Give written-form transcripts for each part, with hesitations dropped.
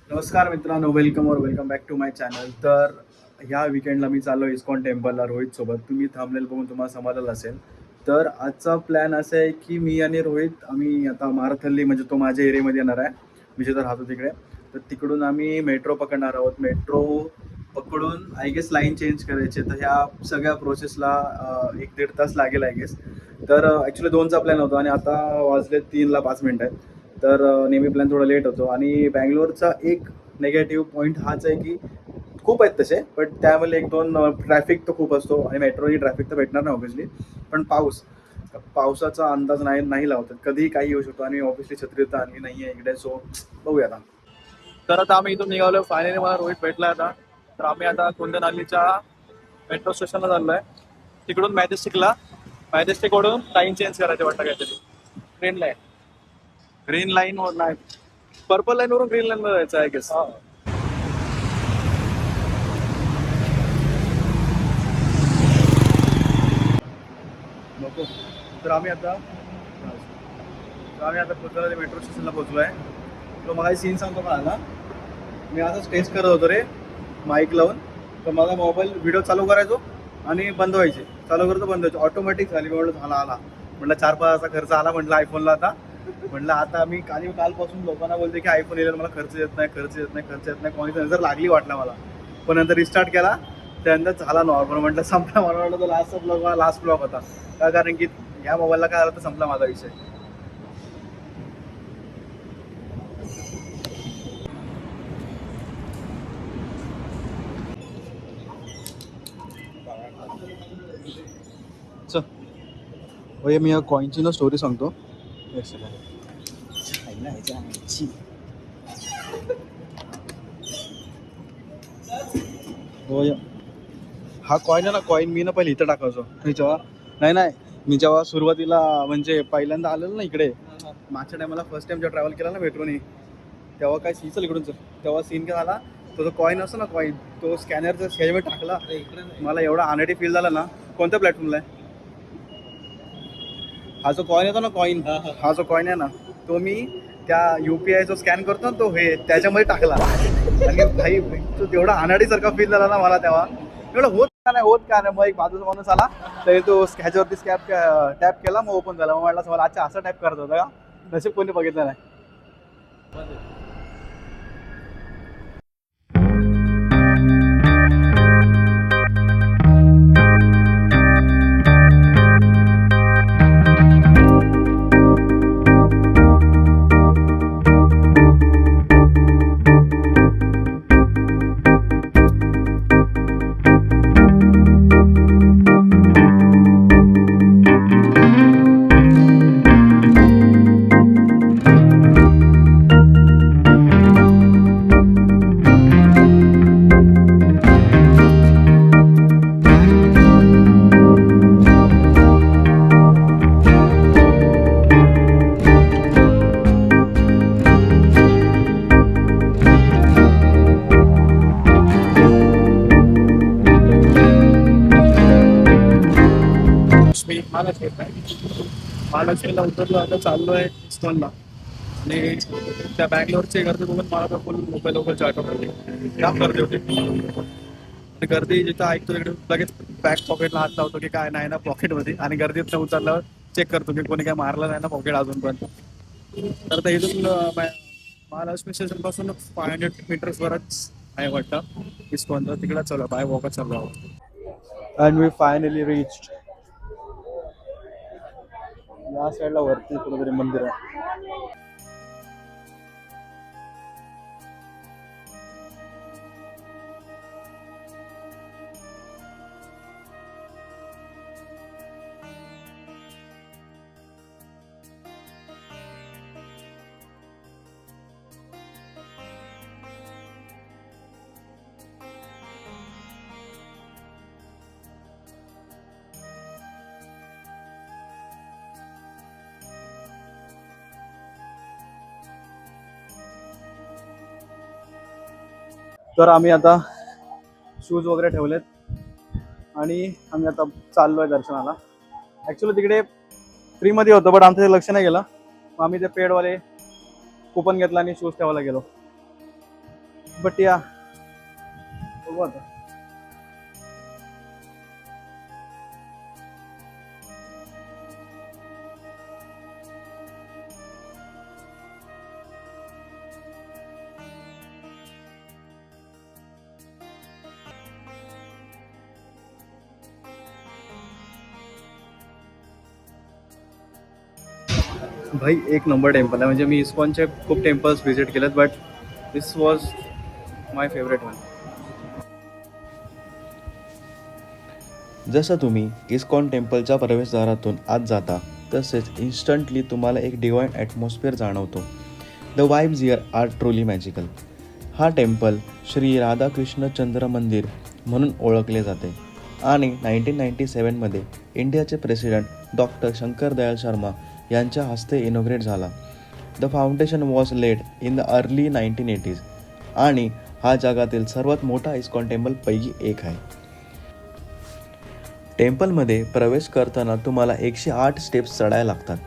नमस्कार मित्रांनो, welcome back to my channel. तर ह्या विकेंडला मी चाललो इस्कॉन टेम्पलला रोहित सोबत. तुम्ही थांबलेलं बघून तुम्हाला समजलं असेल. तर आजचा प्लॅन असा आहे की मी आणि रोहित आम्ही आता मारथल्ली, म्हणजे तो माझ्या एरियामध्ये येणार आहे, मी जिथं राहतो तिकडे. तर तिकडून आम्ही मेट्रो पकडणार आहोत. मेट्रो पकडून आय गेस लाईन चेंज करायची. तर ह्या सगळ्या प्रोसेसला 1-1.5 तास लागेल आय गेस. तर ॲक्च्युली 2चा प्लॅन होता आणि आता वाजले 3ला 5 मिनटं आहेत. तर नेहमी प्लॅन थोडा लेट होतो. आणि बँगलोरचा एक नेगेटिव्ह पॉईंट हाच आहे की खूप आहेत तसे, बट त्यामध्ये 1-2 ट्रॅफिक तर खूप असतो आणि मेट्रोनी ट्रॅफिक तर भेटणार नाही ऑब्व्हियसली. पण पावसाचा अंदाज नाही लावतात, कधीही काही येऊ शकतो. आणि ऑब्व्हियसली छत्री तर आणली नाही आहे इकडे, सो बघूया आता. तर आता आम्ही इथून निघालो. फायनली मला रोहित भेटला आता. तर आम्ही आता कुंदनालीच्या मेट्रो स्टेशनला चाललो आहे. तिकडून मॅजेस्टिकवरून लाईन चेंज करायची वाटतं काहीतरी. ग्रीन लाईन वर नाही, पर्पल लाईन वरून ग्रीन लाईन वर जायचं आहे गेस. नको. तर आम्ही आता कुंदनाली मेट्रो स्टेशनला पोहोचलो आहे. तो मला सीन सांगतो का आला. मी असंच टेस्ट करत होतो रे माईक लावून. तर माझा मोबाईल व्हिडिओ चालू करायचो आणि बंद व्हायचे, चालू करतो बंद व्हायचे, ऑटोमॅटिक झाली. म्हटलं झाला आला. म्हटलं 4-5 खर्च आला म्हटलं आयफोनला. आता मी कालपासून लोकांना बोलते की आयफोन येईल, मला खर्च येत नाही. कोणी नजर लागली वाटलं मला. पण नंतर रिस्टार्ट केला, त्यानंतर झाला नॉर्मल. म्हटलं संपला. मला वाटलं तो लास्ट ब्लॉग होता का, कारण की ह्या मोबाईलला काय झालं तर संपला माझा विषय. चल मी या कॉईनची ना स्टोरी सांगतो. एक सेकंड. हो, हा कॉईन आहे ना, कॉईन मी ना पहिले इथं टाकायचो. मी जेव्हा सुरुवातीला म्हणजे पहिल्यांदा आलेलो ना इकडे, मागच्या टायमाला फर्स्ट टाइम जेव्हा ट्रॅव्हल केला ना मेट्रोनी, तेव्हा काय चल इकडून चल, तेव्हा सीन काय झाला, तो जो कॉईन असतो ना, कॉईन तो स्कॅनरचा ह्याच्यामध्ये टाकला. मला एवढा अनएटी फील झाला ना. कोणत्या प्लॅटफॉर्मला आहे हा जो कॉईन येतो ना, हा जो कॉईन आहे ना, तो मी त्या UPI जो स्कॅन करतो ना, तो हे त्याच्यामध्ये टाकला. आणि भाई तो तेवढा अनाडीसारखा फील झाला ना मला तेव्हा. एवढं होत का नाही. मग एक बाजूचा माणूस आला, तर तो ह्याच्यावरती टॅप केला, मग ओपन झाला. मग म्हटलं मला अच्छा असं टॅप करत होता का. नशीब कोणी बघितलं नाही. महालक्ष्मीला उतरलो, आता चाललो आहे इस्कॉनला. आणि त्या बँगलोरची गर्दी बघून मला तर फुल लोकलची आठवण होती. जाम गर्दी होती. आणि गर्दी जिथं ऐकतो तिकडे लगेच बॅक पॉकेटला हात लावतो की काय नाही ना पॉकेटमध्ये. आणि गर्दीत उचलल्यावर चेक करतो की कोणी काय मारलं नाही ना पॉकेट अजून पण. तर आता इथून महालक्ष्मी स्टेशन पासून 500 मीटर्सवरच आहे वाटतं इस्कॉन. तर तिकडे चालू बाय वॉकच चालू आहोत. And we finally reached. या साईडला वरती कुठेतरी मंदिर आहे. तर आम्ही आता शूज वगैरे ठेवलेत आणि आम्ही आता चाललो आहे दर्शनाला. ॲक्च्युली तिकडे फ्रीमध्ये होतं, बट आमचं लक्ष नाही गेलं. आम्ही ते पेडवाले कुपन घेतला आणि शूज ठेवायला गेलो. बट या बघू आता. भाई एक नंबर टेम्पल आहे. म्हणजे मी इस्कॉनचे खूप टेम्पल्स व्हिजिट केलेत but this was my favourite one. जसं तुम्ही इस्कॉन टेम्पलच्या प्रवेशद्वारातून आत जाता तसेच इन्स्टंटली तुम्हाला एक डिवाईन ॲटमॉस्फिअर जाणवतो. The vibes here are truly magical. हा टेम्पल श्री राधाकृष्ण चंद्र मंदिर म्हणून ओळखले जाते आणि 1997मध्ये इंडियाचे प्रेसिडेंट डॉक्टर शंकर दयाल शर्मा यांच्या हस्ते इनॉग्रेट झाला. The foundation was laid in the early 1980s आणि हा जगातील सर्वात मोठा इस्कॉन टेम्पलपैकी एक आहे. टेम्पलमध्ये प्रवेश करताना तुम्हाला 108 स्टेप्स चढायला लागतात.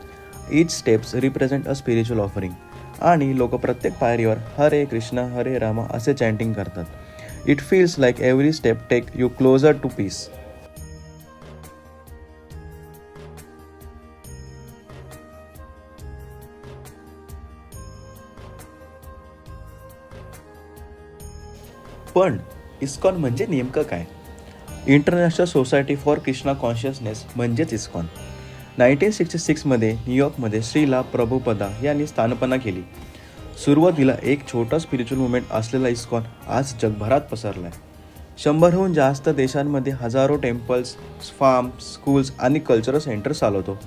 ईच स्टेप्स रिप्रेझेंट अ स्पिरिच्युअल ऑफरिंग आणि लोक प्रत्येक पायरीवर हरे कृष्ण हरे रामा असे चॅन्टिंग करतात. It feels like every step take you closer to peace. पण इस्कॉन म्हणजे नेमकं काय? International Society for Krishna Consciousness म्हणजेच इस्कॉन 1966मध्ये न्यूयॉर्कमध्ये श्रीला प्रभुपदा यांनी स्थापना केली. सुरुवातीला एक छोटा स्पिरिच्युअल मुवमेंट असलेला इस्कॉन आज जगभरात पसरला आहे. 100हून जास्त देशांमध्ये हजारो टेम्पल्स, फार्म्स, स्कूल्स आणि कल्चरल सेंटर्स चालवतो.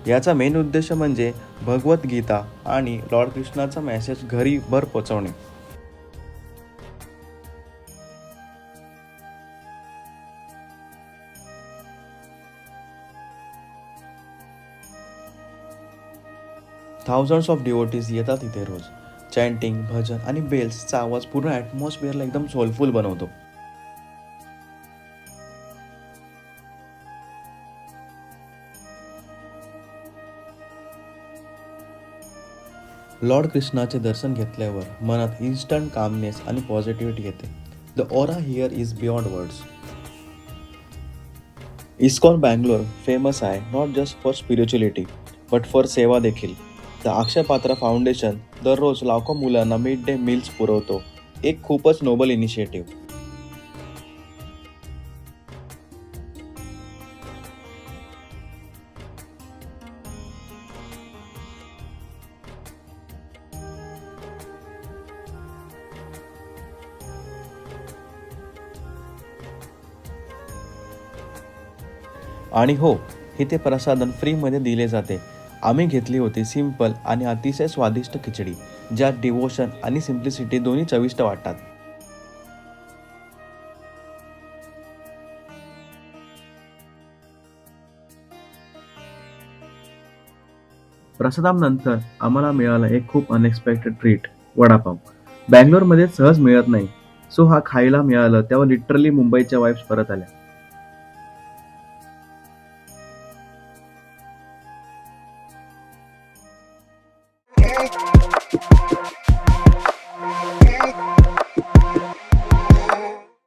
याचा मेन उद्देश म्हणजे भगवद्गीता आणि लॉर्ड कृष्णाचा मेसेज घरीभर पोचवणे. थाउजंड्स ऑफ डिवोटीज येतात इथे रोज. चॅन्टिंग, भजन आणि बेल्सचा आवाज पूर्ण ॲटमॉस्फिअरला एकदम सोलफुल बनवतो. लॉर्ड कृष्णाचे दर्शन घेतल्यावर मनात इन्स्टंट कामनेस आणि पॉझिटिव्हिटी येते. The aura here is beyond words. ISKCON Bangalore famous आहे not just for spirituality but for seva देखील. द अक्षय पात्रा फाउंडेशन दररोज लाखो मुलांना मिड डे मील्स पुरवतो. एक खूपच नोबल इनिशिएटिव्ह. आणि हो, इथे प्रसाधन फ्रीमध्ये दिले जाते. आम्ही घेतली होती सिंपल आणि अतिशय स्वादिष्ट खिचडी, ज्यात डिवोशन आणि सिम्प्लिसिटी दोन्ही चविष्ट वाटतात. प्रसादानंतर आम्हाला मिळाला एक खूप अनएक्सपेक्टेड ट्रीट, वडापाव. बँगलोरमध्ये सहज मिळत नाही, सो हा खायला मिळालं तेव्हा लिटरली मुंबईच्या वाईब्स परत आल्या. Okay.